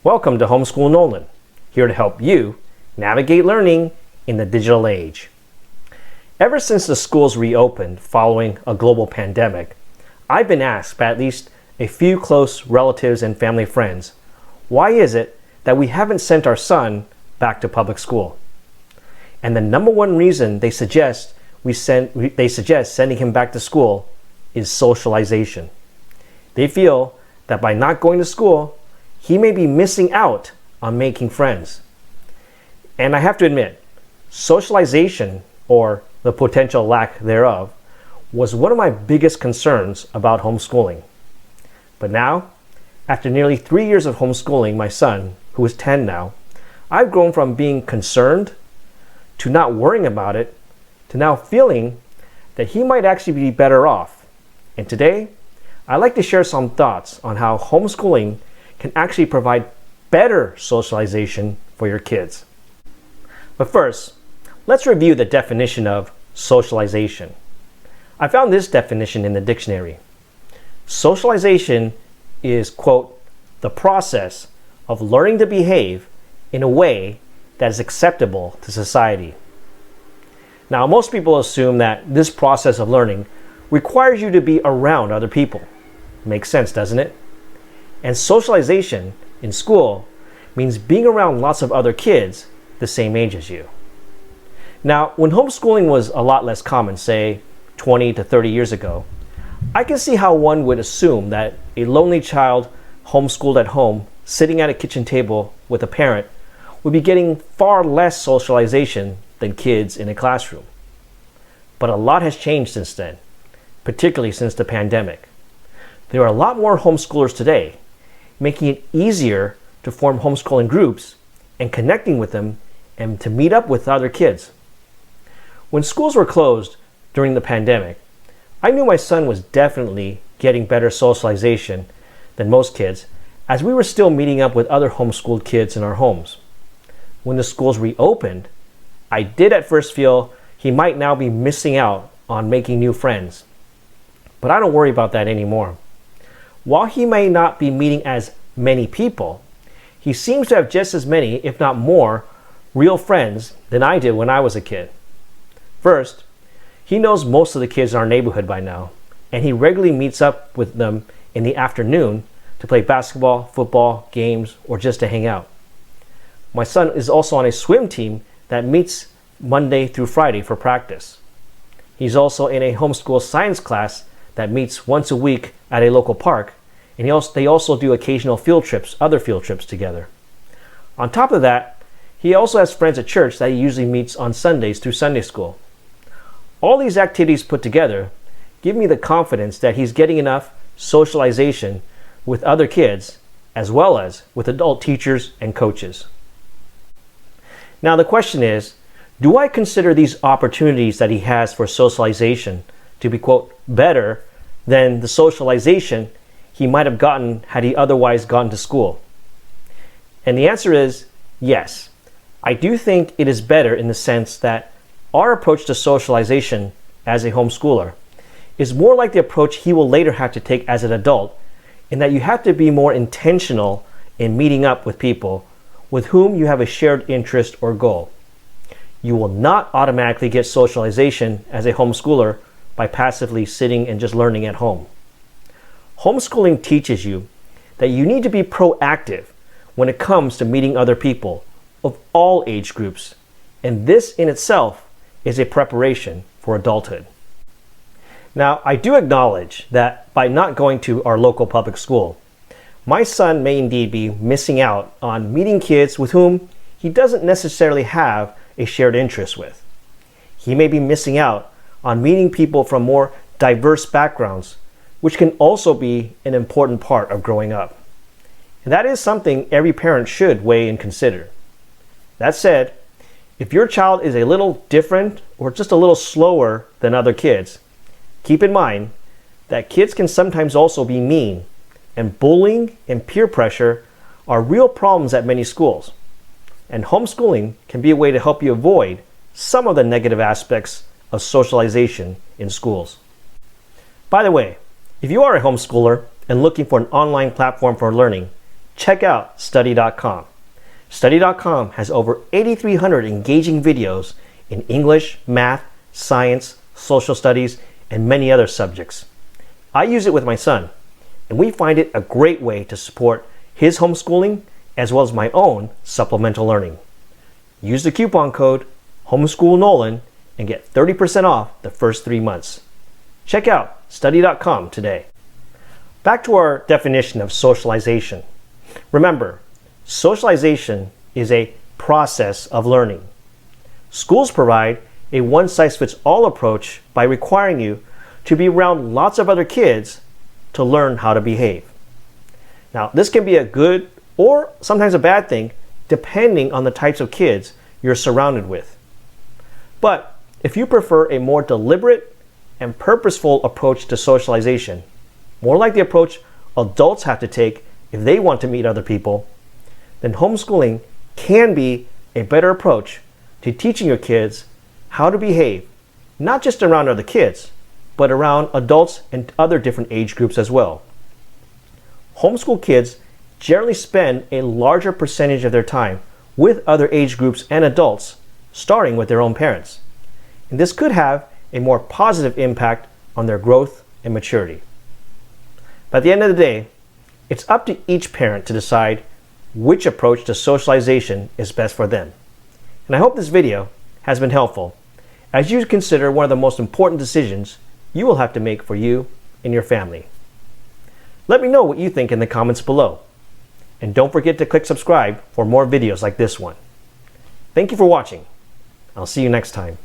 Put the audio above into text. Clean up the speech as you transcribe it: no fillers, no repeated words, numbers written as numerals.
Welcome to Homeschool Nolan, here to help you navigate learning in the digital age. Ever since the schools reopened following a global pandemic, I've been asked by at least a few close relatives and family friends, why is it that we haven't sent our son back to public school? And the number one reason they suggest sending him back to school is socialization. They feel that by not going to school, he may be missing out on making friends. And I have to admit, socialization, or the potential lack thereof, was one of my biggest concerns about homeschooling. But now, after nearly 3 years of homeschooling my son, who is 10 now, I've grown from being concerned to not worrying about it, to now feeling that he might actually be better off. And today, I'd like to share some thoughts on how homeschooling can actually provide better socialization for your kids. But first, let's review the definition of socialization. I found this definition in the dictionary. Socialization is, quote, the process of learning to behave in a way that is acceptable to society. Now, most people assume that this process of learning requires you to be around other people. Makes sense, doesn't it? And socialization in school means being around lots of other kids the same age as you. Now, when homeschooling was a lot less common, say 20 to 30 years ago, I can see how one would assume that a lonely child homeschooled at home, sitting at a kitchen table with a parent, would be getting far less socialization than kids in a classroom. But a lot has changed since then, particularly since the pandemic. There are a lot more homeschoolers today, making it easier to form homeschooling groups and connecting with them and to meet up with other kids. When schools were closed during the pandemic, I knew my son was definitely getting better socialization than most kids, as we were still meeting up with other homeschooled kids in our homes. When the schools reopened, I did at first feel he might now be missing out on making new friends. But I don't worry about that anymore. While he may not be meeting as many people, he seems to have just as many, if not more, real friends than I did when I was a kid. First, he knows most of the kids in our neighborhood by now, and he regularly meets up with them in the afternoon to play basketball, football, games, or just to hang out. My son is also on a swim team that meets Monday through Friday for practice. He's also in a homeschool science class that meets once a week at a local park, and they also do occasional other field trips together. On top of that, he also has friends at church that he usually meets on Sundays through Sunday school. All these activities put together give me the confidence that he's getting enough socialization with other kids as well as with adult teachers and coaches. Now the question is, do I consider these opportunities that he has for socialization to be, quote, better than the socialization he might have gotten had he otherwise gone to school? And the answer is yes. I do think it is better in the sense that our approach to socialization as a homeschooler is more like the approach he will later have to take as an adult, in that you have to be more intentional in meeting up with people with whom you have a shared interest or goal. You will not automatically get socialization as a homeschooler by passively sitting and just learning at home. Homeschooling teaches you that you need to be proactive when it comes to meeting other people of all age groups, and this in itself is a preparation for adulthood. Now, I do acknowledge that by not going to our local public school, my son may indeed be missing out on meeting kids with whom he doesn't necessarily have a shared interest with. He may be missing out on meeting people from more diverse backgrounds, which can also be an important part of growing up. And that is something every parent should weigh and consider. That said, if your child is a little different or just a little slower than other kids, keep in mind that kids can sometimes also be mean, and bullying and peer pressure are real problems at many schools. And homeschooling can be a way to help you avoid some of the negative aspects of socialization in schools. By the way, if you are a homeschooler and looking for an online platform for learning, check out study.com. Study.com has over 8,300 engaging videos in English, math, science, social studies, and many other subjects. I use it with my son, and we find it a great way to support his homeschooling as well as my own supplemental learning. Use the coupon code HomeschoolNolan and get 30% off the first 3 months. Check out study.com today. Back to our definition of socialization. Remember, socialization is a process of learning. Schools provide a one-size-fits-all approach by requiring you to be around lots of other kids to learn how to behave. Now, this can be a good or sometimes a bad thing depending on the types of kids you're surrounded with. But if you prefer a more deliberate and purposeful approach to socialization, more like the approach adults have to take if they want to meet other people, then homeschooling can be a better approach to teaching your kids how to behave, not just around other kids, but around adults and other different age groups as well. Homeschool kids generally spend a larger percentage of their time with other age groups and adults, starting with their own parents. And this could have a more positive impact on their growth and maturity. But at the end of the day, it's up to each parent to decide which approach to socialization is best for them. And I hope this video has been helpful as you consider one of the most important decisions you will have to make for you and your family. Let me know what you think in the comments below. And don't forget to click subscribe for more videos like this one. Thank you for watching. I'll see you next time.